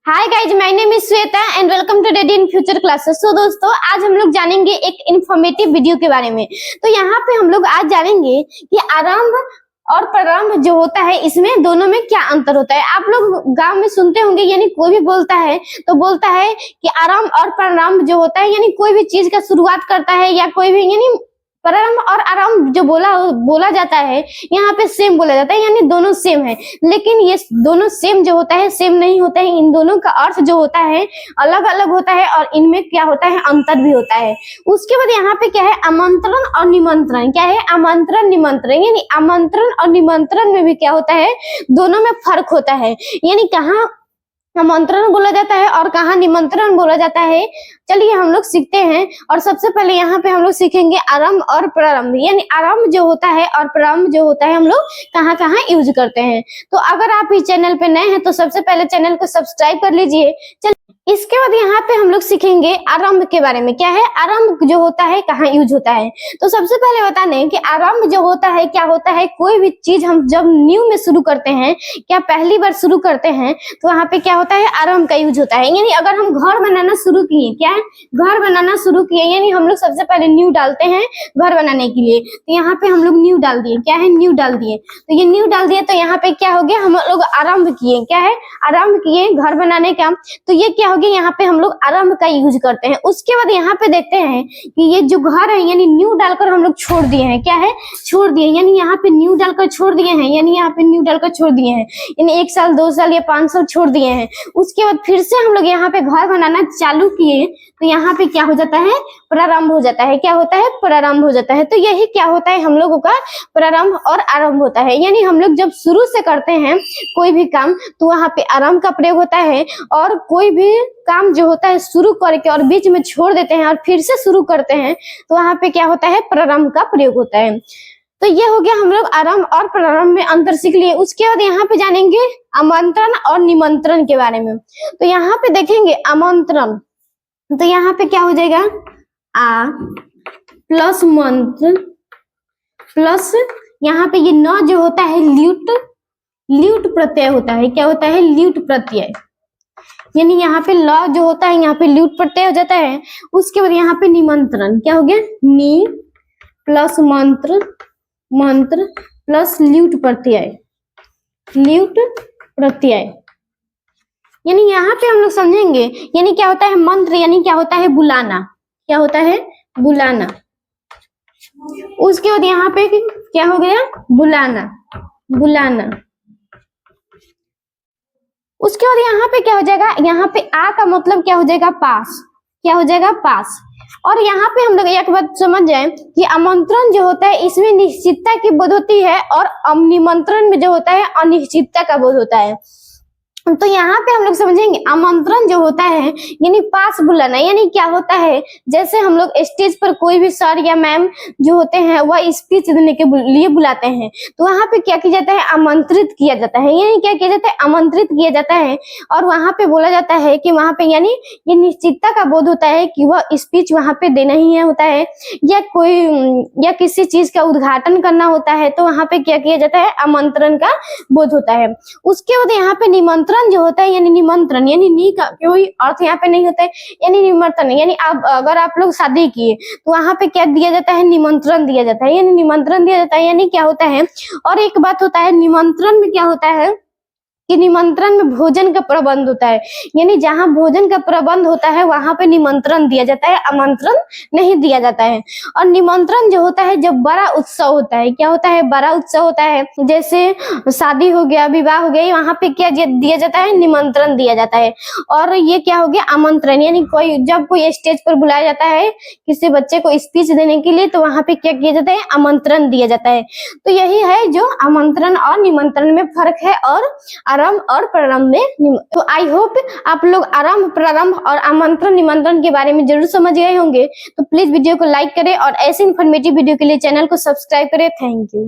Hi guys, my name is Shweta and welcome to daddy in future classes. So दोस्तों, आज हम लोग जानेंगे एक इंफॉर्मेटिव वीडियो के बारे में। तो यहाँ पे हम लोग आज जानेंगे कि आरंभ और प्रारंभ जो होता है इसमें दोनों में क्या अंतर होता है। आप लोग गांव में सुनते होंगे, यानी कोई भी बोलता है तो बोलता है कि आरंभ और प्रारंभ जो होता है, यानी कोई भी चीज का शुरुआत करता है या कोई भी, यानी प्रारंभ और आरंभ जो बोला जाता है यहाँ पे सेम बोला जाता है, यानी दोनों सेम है। लेकिन ये दोनों सेम जो होता है सेम नहीं होता है, इन दोनों का अर्थ जो होता है अलग अलग होता है और इनमें क्या होता है अंतर भी होता है। उसके बाद यहाँ पे क्या है आमंत्रण और निमंत्रण। क्या है आमंत्रण निमंत्रण, यानी आमंत्रण और निमंत्रण में भी क्या होता है दोनों में फर्क होता है, यानी कहाँ आमंत्रण बोला जाता है और कहाँ निमंत्रण बोला जाता है। चलिए हम लोग सीखते हैं। और सबसे पहले यहाँ पे हम लोग सीखेंगे आरंभ और प्रारंभ, यानी आरंभ जो होता है और प्रारंभ जो होता है हम लोग कहाँ कहाँ यूज करते हैं। तो अगर आप इस चैनल पे नए हैं तो सबसे पहले चैनल को सब्सक्राइब कर लीजिए। इसके बाद यहाँ पे हम लोग सीखेंगे आरंभ के बारे में। क्या है आरंभ जो होता है कहाँ यूज होता है। तो सबसे पहले बता दें कि आरंभ जो होता है क्या होता है, कोई भी चीज हम जब न्यू में शुरू करते हैं, क्या पहली बार शुरू करते हैं तो वहाँ पे क्या होता है आरंभ का यूज होता है। यानी अगर हम घर बनाना शुरू किए, क्या है घर बनाना शुरू किए, यानी हम लोग सबसे पहले न्यू डालते हैं घर बनाने के लिए। तो यहाँ पे हम लोग न्यू डाल दिए, क्या है न्यू डाल दिए। तो ये न्यू डाल दिए तो यहाँ पे क्या हो गया हम लोग आरंभ किए, क्या है आरंभ किए घर बनाने का। तो ये क्या यहाँ पे हम लोग आरंभ का यूज करते हैं। उसके बाद यहाँ पे देखते हैं कि ये जो घर है यानी न्यू डालकर हम लोग छोड़ दिए हैं, क्या है छोड़ दिए, यानी यहाँ पे न्यू डालकर छोड़ दिए हैं, यानी यहाँ पे न्यू डालकर छोड़ दिए हैं, यानी 1 साल 2 साल या 5 साल छोड़ दिए हैं। उसके बाद फिर से हम लोग यहाँ पे घर बनाना चालू किए तो यहाँ पे क्या हो जाता है प्रारंभ हो जाता है। क्या होता है प्रारंभ हो जाता है। तो यही क्या होता है हम लोगों का प्रारंभ और आरंभ होता है। यानी हम लोग जब शुरू से करते हैं कोई भी काम तो वहां पे आरंभ का प्रयोग होता है, और कोई भी काम जो होता है शुरू करके और बीच में छोड़ देते हैं और फिर से शुरू करते हैं तो वहां पे क्या होता है प्रारंभ का प्रयोग होता है। तो ये हो गया हम लोग आरंभ और प्रारंभ में अंतर सीख लिए। उसके बाद यहाँ पे जानेंगे आमंत्रण और निमंत्रण के बारे में। तो यहाँ पे देखेंगे आमंत्रण, तो यहाँ पे क्या हो जाएगा आ प्लस मंत्र प्लस यहाँ पे ये न जो होता है ल्यूट प्रत्यय होता है। क्या होता है ल्यूट प्रत्यय, यानी यहाँ पे ल जो होता है यहाँ पे ल्यूट प्रत्यय हो जाता है। उसके बाद यहाँ पे निमंत्रण क्या हो गया नी प्लस मंत्र प्लस ल्यूट प्रत्यय यानी यहाँ पे हम लोग समझेंगे, यानी क्या होता है मंत्र, यानी क्या होता है बुलाना, क्या होता है बुलाना। उसके बाद यहाँ पे क्या हो गया बुलाना। उसके बाद यहाँ पे क्या हो जाएगा, यहाँ पे आ का मतलब क्या हो जाएगा पास, क्या हो जाएगा पास। और यहाँ पे हम लोग एक बात समझ जाए कि आमंत्रण जो होता है इसमें निश्चितता की बोध होती है और निमंत्रण में जो होता है अनिश्चितता का बोध होता है। तो यहाँ पे हम लोग समझेंगे आमंत्रण जो होता है यानी पास बुलाना, यानी क्या होता है जैसे हम लोग स्टेज पर कोई भी सर या मैम जो होते हैं वह स्पीच देने के लिए बुलाते हैं तो वहाँ पे क्या किया जाता है आमंत्रित किया जाता है। यानी क्या किया जाता है आमंत्रित किया जाता है और वहाँ पे बोला जाता है कि वहाँ पे यानी ये निश्चितता का बोध होता है कि वह स्पीच वहाँ पे देना ही है होता है, या कोई या किसी चीज का उद्घाटन करना होता है तो वहाँ पे क्या किया जाता है आमंत्रण का बोध होता है। उसके बाद यहाँ पे निमंत्रण जो होता है यानी निमंत्रण, यानी नी का कोई अर्थ यहाँ पे नहीं होता है, यानी निमंत्रण, यानी अगर आप लोग शादी किए तो वहां पे क्या दिया जाता है निमंत्रण दिया जाता है, यानी निमंत्रण दिया जाता है। यानी क्या होता है, और एक बात होता है निमंत्रण में क्या होता है कि निमंत्रण में भोजन का प्रबंध होता है, यानी जहां भोजन का प्रबंध होता है वहां पे निमंत्रण दिया जाता है, आमंत्रण नहीं दिया जाता है। और निमंत्रण जो होता है जब बड़ा उत्सव होता है, क्या होता है बड़ा उत्सव होता है, जैसे शादी हो गया विवाह हो गया, वहां पे क्या दिया जाता है निमंत्रण दिया जाता है। और ये क्या हो गया आमंत्रण, यानी जब कोई स्टेज पर बुलाया जाता है किसी बच्चे को स्पीच देने के लिए तो वहां पे क्या किया जाता है आमंत्रण दिया जाता है। तो यही है जो आमंत्रण और निमंत्रण में फर्क है और आरंभ और प्रारंभ में। तो आई होप आप लोग आरंभ प्रारंभ और आमंत्रण निमंत्रण के बारे में जरूर समझ गए होंगे। तो प्लीज वीडियो को लाइक करें और ऐसे इन्फॉर्मेटिव वीडियो के लिए चैनल को सब्सक्राइब करें। Thank you.